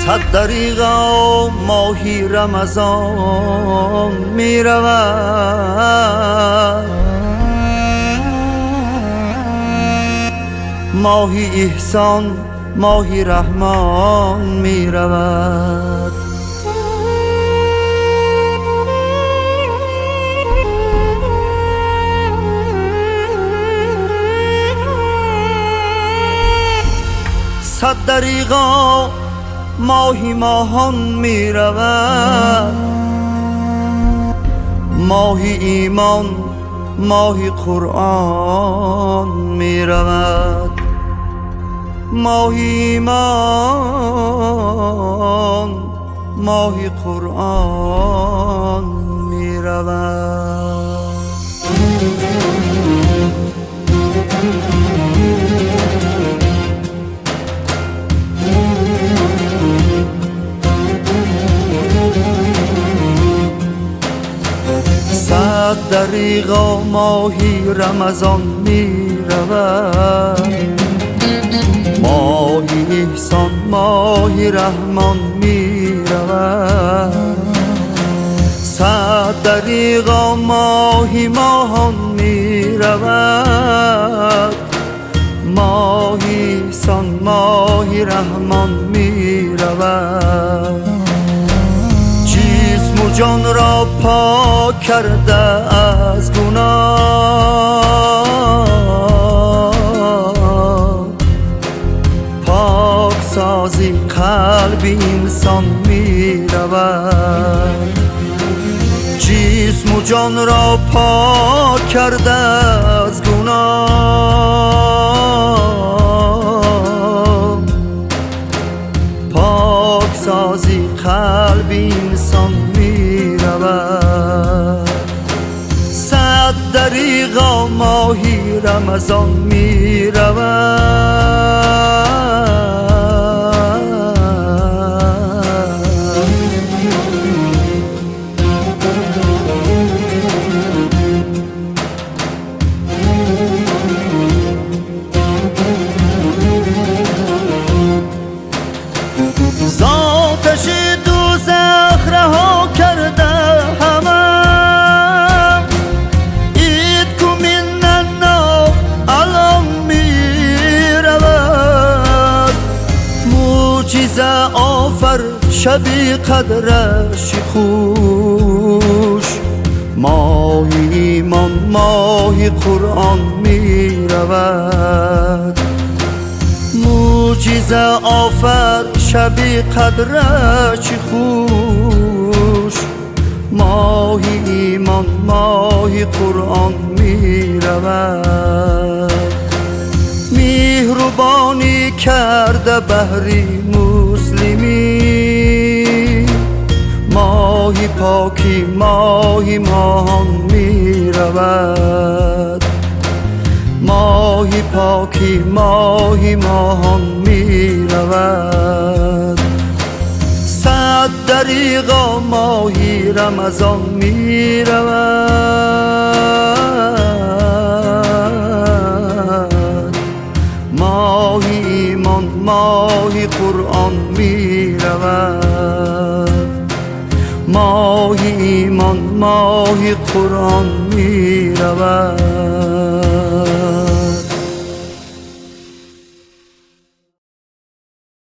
صد دریغا ماهی رمضان می رود، ماهی احسان ماهی رحمان می رود. صد دریغا ماهی ماهان می رود، ماهی ایمان ماهی قرآن می رود، ماهی ایمان ماهی قرآن می رود. صد دریغا ماهی رمضان می رود، ماهی احسان ماهی رحمان می رود. صد دریغا ماهی ماهان می رود، ماهی احسان ماهی رحمان می رود. جسم و جان را پاک کرده از گناه، پاک سازی قلب انسان می رود. جسم و جان را پاک کرده از گناه، پاک سازی قلب انسان می رود. صد دریغا ماهی رمضان می رود، زاتش دوزخ رها کرده همه، اید کو من الان می رود. معجزه آفر شبی قدرش خوش، ماهی ایمان ماهی قرآن می رود. معجزه آفر شبی قدرش خوش، ماهی ایمان ماهی قرآن می رود. مهربانی کرده بهری مسلمی، ماهی پاکی ماهی ماهان می رود. ماهی پاکی ماهی ماهان می رود. صد دریغا ماهی رمضان می رود، ماهی ایمان ماهی قرآن می رود. ماهی ایمان ماهی قرآن می رود.